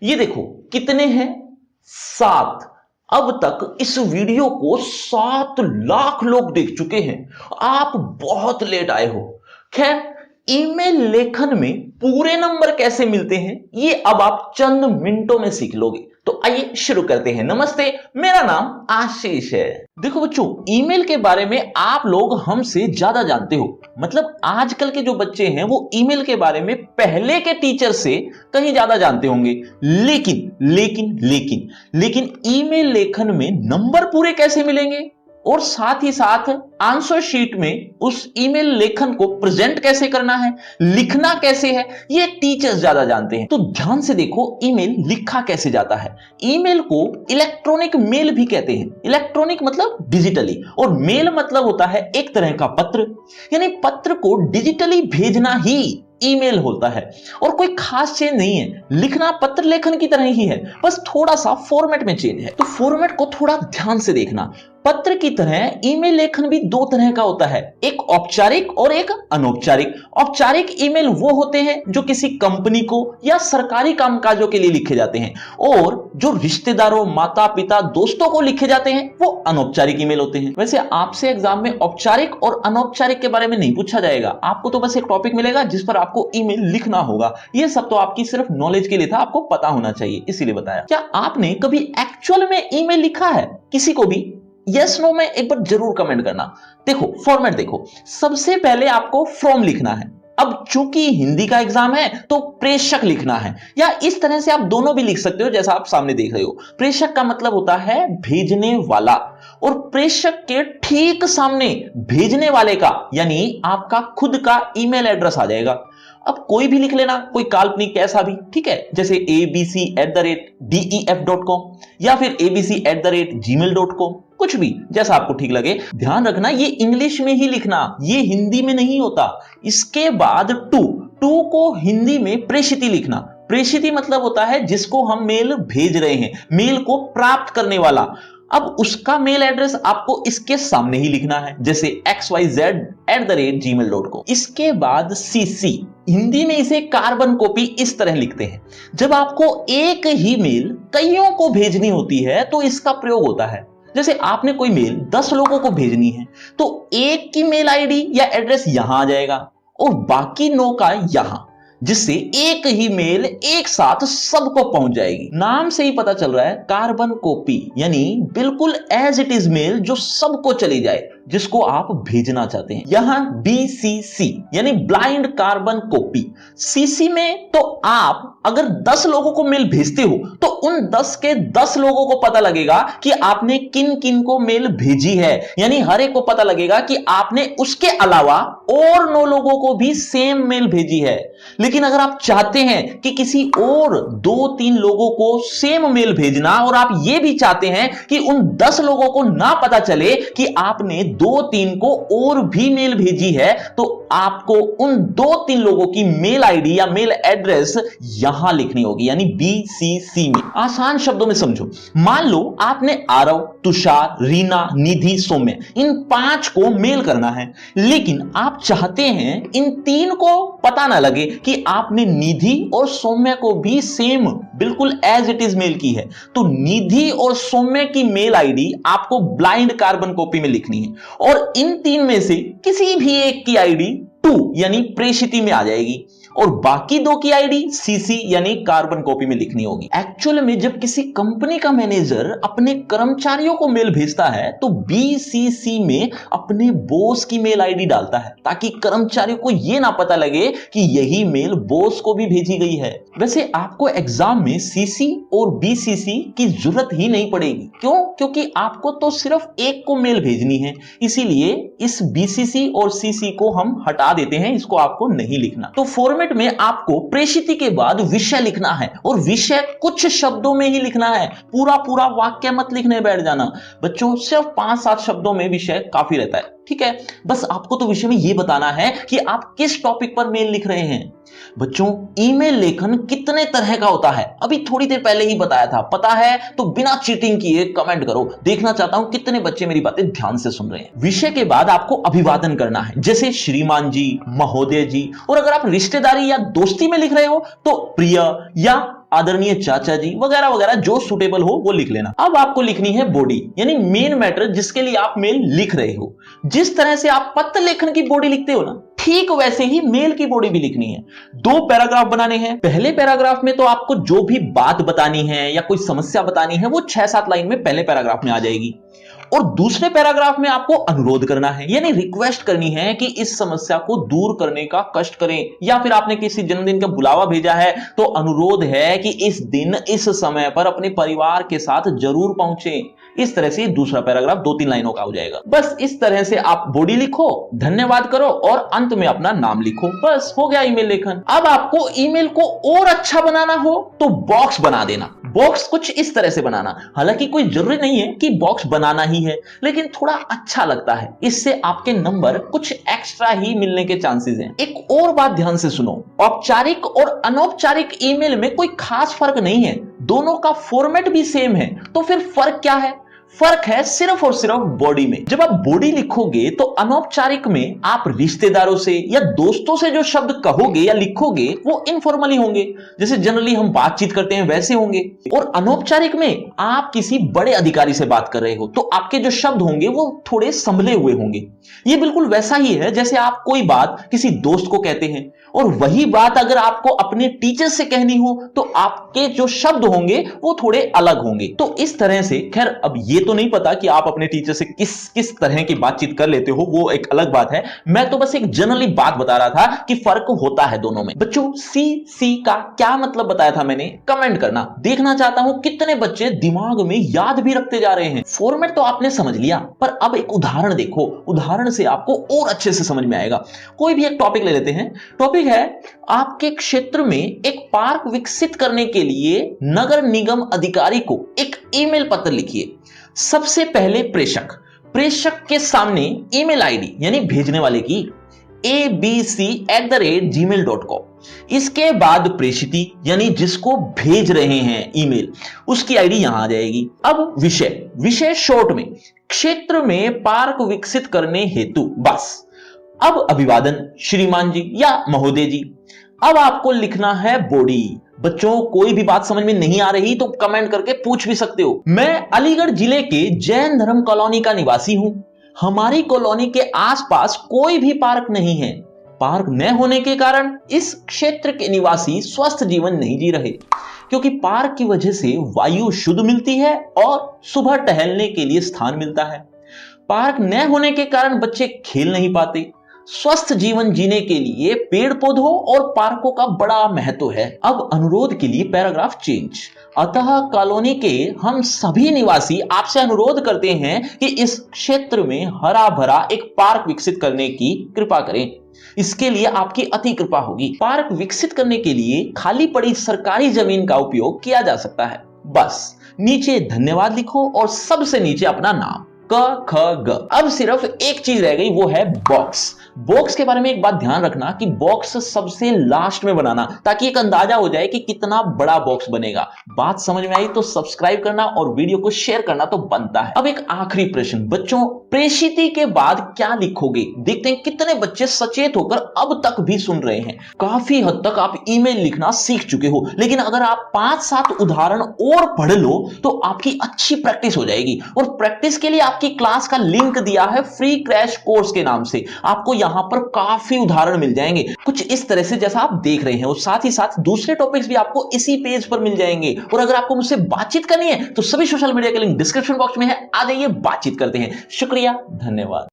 ये देखो कितने हैं, 7। अब तक इस वीडियो को 7 लाख लोग देख चुके हैं। आप बहुत लेट आए हो। खैर, ईमेल लेखन में पूरे नंबर कैसे मिलते हैं ये अब आप चंद मिनटों में सीख लोगे। तो आइए शुरू करते हैं। नमस्ते, मेरा नाम आशीष है। देखो बच्चों, ईमेल के बारे में आप लोग हमसे ज्यादा जानते हो। मतलब आजकल के जो बच्चे हैं वो ईमेल के बारे में पहले के टीचर से कहीं ज्यादा जानते होंगे। लेकिन ईमेल लेखन में नंबर पूरे कैसे मिलेंगे और साथ ही साथ आंसर शीट में उस ईमेल लेखन को प्रेजेंट कैसे करना है, लिखना कैसे है, ये टीचर्स ज्यादा जानते हैं। तो ध्यान से देखो, ईमेल लिखा कैसे जाता है। ईमेल को इलेक्ट्रॉनिक मेल भी कहते हैं। इलेक्ट्रॉनिक मतलब डिजिटली, और मेल मतलब होता है एक तरह का पत्र। यानी पत्र को डिजिटली भेजना ही ईमेल होता है और कोई खास चेंज नहीं है। लिखना पत्र लेखन की तरह ही है, बस थोड़ा सा फॉर्मेट में चेंज है। तो फॉर्मेट को थोड़ा ध्यान से देखना। पत्र की तरह ईमेल लेखन भी 2 तरह का होता है, एक औपचारिक और एक अनौपचारिक। औपचारिक ईमेल वो होते हैं जो किसी कंपनी को या सरकारी कामकाजों के लिए लिखे जाते हैं, और जो रिश्तेदारों, माता पिता, दोस्तों को लिखे जाते हैं वो अनौपचारिक ईमेल होते हैं। वैसे आपसे एग्जाम में औपचारिक और अनौपचारिक के बारे में नहीं पूछा जाएगा। आपको तो बस एक टॉपिक मिलेगा जिस पर आपको ईमेल लिखना होगा। ये सब तो आपकी सिर्फ नॉलेज के लिए था, आपको पता होना चाहिए, इसीलिए बताया। क्या आपने कभी एक्चुअल में ईमेल लिखा है किसी को भी? यस नो में एक बार जरूर कमेंट करना। देखो फॉर्मेट देखो, सबसे पहले आपको फ्रॉम लिखना है। अब चूंकि हिंदी का एग्जाम है तो प्रेषक लिखना है, या इस तरह से आप दोनों भी लिख सकते हो जैसा आप सामने देख रहे हो। प्रेषक का मतलब होता है भेजने वाला, और प्रेषक के ठीक सामने भेजने वाले का यानी आपका खुद का ईमेल एड्रेस आ जाएगा। अब कोई भी लिख लेना, कोई काल्पनिक कैसा भी, ठीक है, जैसे abc@def.com या फिर abc@gmail.com, कुछ भी जैसा आपको ठीक लगे। ध्यान रखना ये इंग्लिश में ही लिखना, ये हिंदी में नहीं होता। इसके बाद टू को हिंदी में प्रेषिती लिखना। प्रेषिती मतलब होता है जिसको हम मेल भेज रहे हैं, मेल को प्राप्त करने वाला। अब उसका मेल एड्रेस आपको इसके सामने ही लिखना है, जैसे xyz@gmail.com। इसके बाद cc, हिंदी में इसे कार्बन कॉपी इस तरह लिखते हैं। जब आपको एक ही मेल कईयों को भेजनी होती है तो इसका प्रयोग होता है। जैसे आपने कोई मेल 10 लोगों को भेजनी है तो एक की मेल आईडी या एड्रेस यहां आ जाएगा और बाकी 9 का यहां, जिससे एक ही मेल एक साथ सबको पहुंच जाएगी। नाम से ही पता चल रहा है, कार्बन कॉपी यानी बिल्कुल एज इट इज मेल जो सबको चली जाए, जिसको आप भेजना चाहते हैं। यहां BCC यानी ब्लाइंड कार्बन कॉपी। CC में तो आप अगर 10 लोगों को मेल भेजते हो तो उन 10 के 10 लोगों को पता लगेगा कि आपने किन किन को मेल भेजी है, यानी हर एक को पता लगेगा कि आपने उसके अलावा और 9 लोगों को भी सेम मेल भेजी है। लेकिन अगर आप चाहते हैं कि किसी और 2-3 लोगों को सेम मेल भेजना, और आप ये भी चाहते हैं कि उन 10 लोगों को ना पता चले कि आपने 2-3 को और भी मेल भेजी है, तो आपको उन 2-3 लोगों की मेल आईडी या मेल एड्रेस यहां लिखनी होगी, यानी BCC में। आसान शब्दों में समझो, मान लो आपने आरव, तुषार, रीना, निधि, सौम्य, इन 5 को मेल करना है, लेकिन आप चाहते हैं इन 3 को पता ना लगे कि आपने निधि और सौम्य को भी सेम बिल्कुल एज इट इज मेल की है। तो निधि और सौम्य की मेल आईडी आपको ब्लाइंड कार्बन कॉपी में लिखनी है, और इन 3 में से किसी भी एक की आईडी यानी प्रेषिती में आ जाएगी, और बाकी 2 की आईडी CC यानी कार्बन कॉपी में लिखनी होगी। एक्चुअल में जब किसी कंपनी का मैनेजर अपने कर्मचारियों को मेल भेजता है तो BCC में अपने बॉस की मेल आईडी डालता है, ताकि कर्मचारियों को यह ना पता लगे कि यही मेल बॉस को भी भेजी गई है। वैसे आपको एग्जाम में CC और BCC की जरूरत ही नहीं पड़ेगी। क्यों? क्योंकि आपको तो सिर्फ एक को मेल भेजनी है, इसीलिए इस BCC और CC को हम हटा देते हैं, इसको आपको नहीं लिखना। तो फॉर्मेट में आपको प्रेषिती के बाद विषय लिखना है, और विषय कुछ शब्दों में ही लिखना है। पूरा वाक्य मत लिखने बैठ जाना बच्चों, सिर्फ 5-7 शब्दों में विषय काफी रहता है, ठीक है। बस आपको तो विषय में यह बताना है कि आप किस टॉपिक पर मेल लिख रहे हैं। बच्चों, ईमेल लेखन कितने तरह का होता है अभी थोड़ी देर पहले ही बताया था। पता है तो बिना चीटिंग किए कमेंट करो, देखना चाहता हूं कितने बच्चे मेरी बातें ध्यान से सुन रहे हैं। विषय के बाद आपको अभिवादन करना है, जैसे श्रीमान जी, महोदय जी, और अगर आप रिश्तेदारी या दोस्ती में लिख रहे हो तो प्रिय या आदरणीय चाचा जी वगैरह वगैरह जो सुटेबल हो वो लिख लेना। अब आपको लिखनी है बॉडी, यानी मेन मैटर जिसके लिए आप मेल लिख रहे हो। जिस तरह से आप पत्र लेखन की बॉडी लिखते हो ना, ठीक वैसे ही मेल की बॉडी भी लिखनी है। 2 पैराग्राफ बनाने हैं। पहले पैराग्राफ में तो आपको जो भी बात बतानी है या कोई समस्या बतानी है वो 6-7 लाइन में पहले पैराग्राफ में आ जाएगी, और दूसरे पैराग्राफ में आपको अनुरोध करना है, यानी रिक्वेस्ट करनी है कि इस समस्या को दूर करने का कष्ट करें, या फिर आपने किसी जन्मदिन का बुलावा भेजा है तो अनुरोध है कि इस दिन इस समय पर अपने परिवार के साथ जरूर पहुंचें। इस तरह से दूसरा पैराग्राफ 2-3 लाइनों का हो जाएगा। बस इस तरह से आप बॉडी लिखो, धन्यवाद करो और अंत में अपना नाम लिखो, बस हो गया ईमेल लेखन। अब आपको ईमेल को और अच्छा बनाना हो तो बॉक्स बना देना। बॉक्स कुछ इस तरह से बनाना, हालांकि कोई जरूरी नहीं है कि बॉक्स बनाना ही है, लेकिन थोड़ा अच्छा लगता है। इससे आपके नंबर कुछ एक्स्ट्रा ही मिलने के चांसेस हैं। एक और बात ध्यान से सुनो, औपचारिक और अनौपचारिक ईमेल में कोई खास फर्क नहीं है, दोनों का फॉर्मेट भी सेम है। तो फिर फर्क क्या है? फर्क है सिर्फ और सिर्फ बॉडी में। जब आप बॉडी लिखोगे तो अनौपचारिक में आप रिश्तेदारों से या दोस्तों से जो शब्द कहोगे या लिखोगे वो इनफॉर्मली होंगे, जैसे जनरली हम बातचीत करते हैं वैसे होंगे। और अनौपचारिक में आप किसी बड़े अधिकारी से बात कर रहे हो तो आपके जो शब्द होंगे वो थोड़े संभले हुए होंगे। ये बिल्कुल वैसा ही है जैसे आप कोई बात किसी दोस्त को कहते हैं, और वही बात अगर आपको अपने टीचर से कहनी हो तो आपके जो शब्द होंगे वो थोड़े अलग होंगे। तो इस तरह से, खैर अब ये तो नहीं पता कि आप अपने टीचर से किस किस तरह की बातचीत कर लेते हो, वो एक अलग बात है। मैं तो बस एक जनरली बात बता रहा था कि फर्क होता है दोनों में। बच्चों सी का क्या मतलब बताया था मैंने, कमेंट करना। देखना चाहता हूं कितने बच्चे दिमाग में याद भी रखते जा रहे हैं। फॉर्मेट तो आपने समझ लिया, पर अब एक उदाहरण देखो, उदाहरण से आपको और अच्छे से समझ में आएगा। कोई भी एक टॉपिक ले लेते हैं। टॉपिक है, आपके क्षेत्र में एक पार्क विकसित करने के लिए नगर निगम अधिकारी को एक ईमेल पत्र लिखिए। सबसे पहले प्रेषक के सामने ईमेल आईडी यानी भेजने वाले की abc@gmail.com, इसके बाद प्रेषिती यानी जिसको भेज रहे हैं ईमेल, उसकी आईडी यहां आ जाएगी। अब विषय शॉर्ट में क्षेत्र में पार्क विकसित करने हेतु, बस। अब अभिवादन श्रीमान जी या महोदय जी। अब आपको लिखना है बॉडी। बच्चों कोई भी बात समझ में नहीं आ रही तो कमेंट करके पूछ भी सकते हो। मैं अलीगढ़ जिले के जैन धर्म कॉलोनी का निवासी हूं। हमारी कॉलोनी के आसपास कोई भी पार्क नहीं है। पार्क न होने के कारण इस क्षेत्र के निवासी स्वस्थ जीवन नहीं जी रहे, क्योंकि पार्क की वजह से वायु शुद्ध मिलती है और सुबह टहलने के लिए स्थान मिलता है। पार्क न होने के कारण बच्चे खेल नहीं पाते। स्वस्थ जीवन जीने के लिए पेड़ पौधों और पार्कों का बड़ा महत्व है। अब अनुरोध के लिए पैराग्राफ चेंज। अतः कॉलोनी के हम सभी निवासी आपसे अनुरोध करते हैं कि इस क्षेत्र में हरा भरा एक पार्क विकसित करने की कृपा करें। इसके लिए आपकी अति कृपा होगी। पार्क विकसित करने के लिए खाली पड़ी सरकारी जमीन का उपयोग किया जा सकता है। बस नीचे धन्यवाद लिखो और सबसे नीचे अपना नाम, क ख ग। अब सिर्फ एक चीज रह गई, वो है बॉक्स। बॉक्स के बारे में एक बात ध्यान रखना कि बॉक्स सबसे लास्ट में बनाना, ताकि एक अंदाजा हो जाए कि कितना बड़ा बॉक्स बनेगा। बात समझ में आई तो सब्सक्राइब करना और वीडियो को शेयर करना तो बनता है। अब एक आखिरी प्रश्न, बच्चों प्रेषिती के बाद क्या लिखोगे? देखते हैं कितने बच्चे सचेत होकर अब तक भी सुन रहे हैं। काफी हद तक आप ईमेल लिखना सीख चुके हो, लेकिन अगर आप 5-7 उदाहरण और पढ़ लो तो आपकी अच्छी प्रैक्टिस हो जाएगी। और प्रैक्टिस के लिए आपकी क्लास का लिंक दिया है फ्री क्रैश कोर्स के नाम से। आपको यहां पर काफी उदाहरण मिल जाएंगे, कुछ इस तरह से जैसा आप देख रहे हैं, और साथ ही साथ दूसरे टॉपिक्स भी आपको इसी पेज पर मिल जाएंगे। और अगर आपको मुझसे बातचीत करनी है तो सभी सोशल मीडिया के लिंक डिस्क्रिप्शन बॉक्स में है, आ जाइए बातचीत करते हैं। शुक्रिया, धन्यवाद।